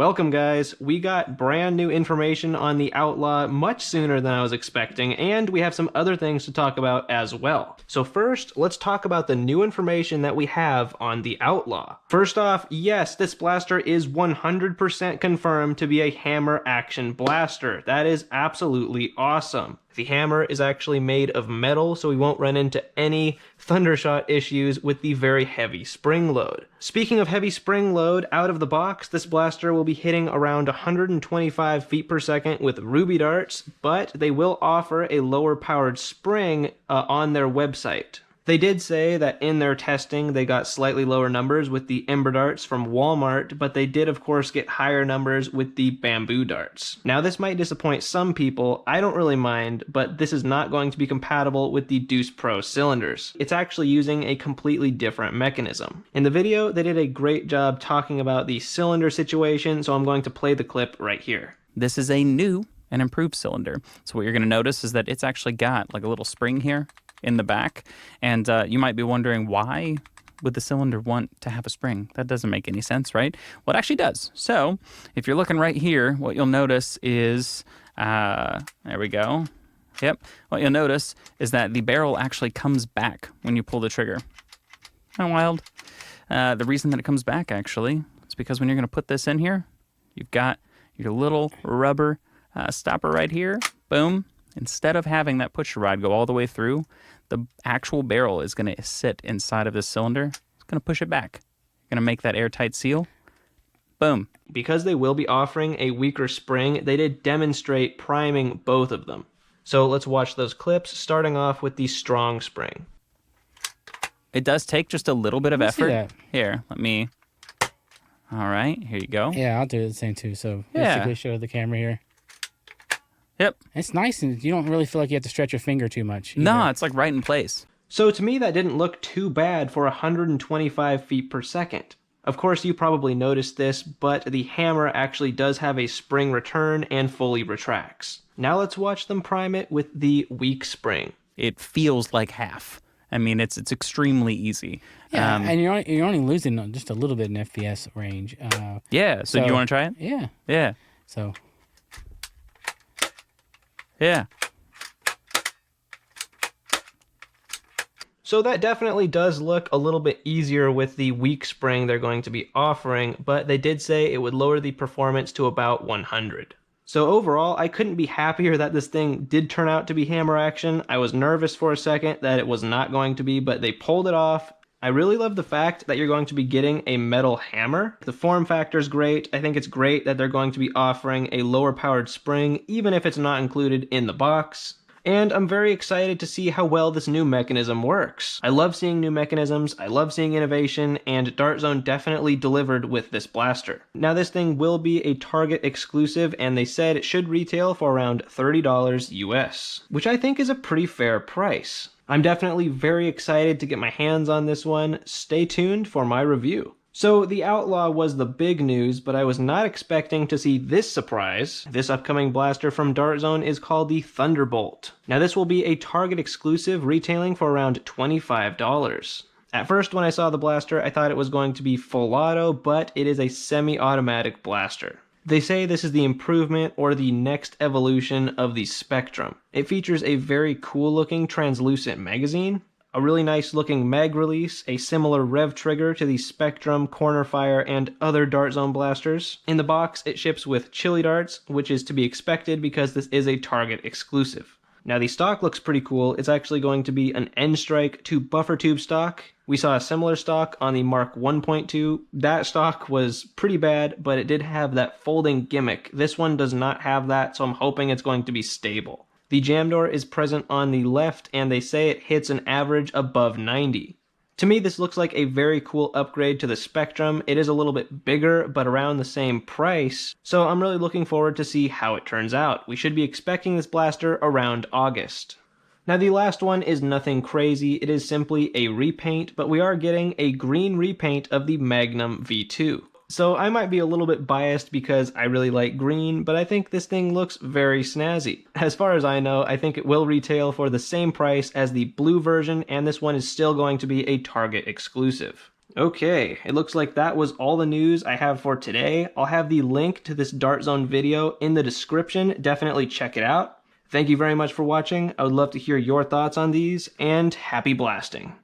Welcome guys, we got brand new information on the Outlaw much sooner than I was expecting, and we have some other things to talk about as well. So first, let's talk about the new information that we have on the Outlaw. First off, yes, this blaster is 100% confirmed to be a hammer action blaster. That is absolutely awesome. The hammer is actually made of metal, so we won't run into any thundershot issues with the very heavy spring load. Speaking of heavy spring load, out of the box, this blaster will be hitting around 125 feet per second with ruby darts, but they will offer a lower powered spring on their website. They did say that in their testing they got slightly lower numbers with the Ember darts from Walmart, but they did of course get higher numbers with the bamboo darts. Now this might disappoint some people, I don't really mind, but this is not going to be compatible with the Deuce Pro cylinders. It's actually using a completely different mechanism. In the video they did a great job talking about the cylinder situation, so I'm going to play the clip right here. This is a new and improved cylinder. So what you're going to notice is that it's actually got like a little spring here in the back, and you might be wondering, why would the cylinder want to have a spring? That doesn't make any sense, right? Well, it actually does. So if you're looking right here, what you'll notice is, there we go. Yep. What you'll notice is that the barrel actually comes back when you pull the trigger. Kind of wild. The reason that it comes back actually is because when you're going to put this in here, you've got your little rubber stopper right here. Boom. Instead of having that pusher rod go all the way through, the actual barrel is going to sit inside of this cylinder. It's going to push it back. You're going to make that airtight seal. Boom. Because they will be offering a weaker spring, they did demonstrate priming both of them. So let's watch those clips, starting off with the strong spring. It does take just a little bit of effort. See that. Here, let me... All right, here you go. Yeah, I'll do the same too. So Yeah. basically show the camera here. Yep. It's nice, and you don't really feel like you have to stretch your finger too much either. No, it's like right in place. So to me that didn't look too bad for 125 feet per second. Of course you probably noticed this, but the hammer actually does have a spring return and fully retracts. Now let's watch them prime it with the weak spring. It feels like half. I mean, it's extremely easy. Yeah, and you're only losing just a little bit in FPS range. Yeah, so do you want to try it? Yeah. Yeah. So... Yeah. So that definitely does look a little bit easier with the weak spring they're going to be offering, but they did say it would lower the performance to about 100. So overall, I couldn't be happier that this thing did turn out to be hammer action. I was nervous for a second that it was not going to be, but they pulled it off. I really love the fact that you're going to be getting a metal hammer. The form factor is great. I think it's great that they're going to be offering a lower powered spring, even if it's not included in the box. And I'm very excited to see how well this new mechanism works. I love seeing new mechanisms, I love seeing innovation, and Dart Zone definitely delivered with this blaster. Now this thing will be a Target exclusive, and they said it should retail for around $30 US, which I think is a pretty fair price. I'm definitely very excited to get my hands on this one. Stay tuned for my review. So the Outlaw was the big news, but I was not expecting to see this surprise. This upcoming blaster from Dart Zone is called the Thunderbolt. Now this will be a Target exclusive, retailing for around $25. At first when I saw the blaster, I thought it was going to be full auto, but it is a semi-automatic blaster. They say this is the improvement or the next evolution of the Spectrum. It features a very cool looking translucent magazine, a really nice looking mag release, a similar rev trigger to the Spectrum, Cornerfire, and other Dart Zone blasters. In the box, it ships with chili darts, which is to be expected because this is a Target exclusive. Now the stock looks pretty cool. It's actually going to be an N-Strike to buffer tube stock. We saw a similar stock on the Mark 1.2. That stock was pretty bad, but it did have that folding gimmick. This one does not have that, so I'm hoping it's going to be stable. The jam door is present on the left, and they say it hits an average above 90. To me, this looks like a very cool upgrade to the Spectrum. It is a little bit bigger, but around the same price, so I'm really looking forward to see how it turns out. We should be expecting this blaster around August. Now the last one is nothing crazy, it is simply a repaint, but we are getting a green repaint of the Magnum V2. So I might be a little bit biased because I really like green, but I think this thing looks very snazzy. As far as I know, I think it will retail for the same price as the blue version, and this one is still going to be a Target exclusive. Okay, it looks like that was all the news I have for today. I'll have the link to this Dart Zone video in the description. Definitely check it out. Thank you very much for watching. I would love to hear your thoughts on these, and happy blasting.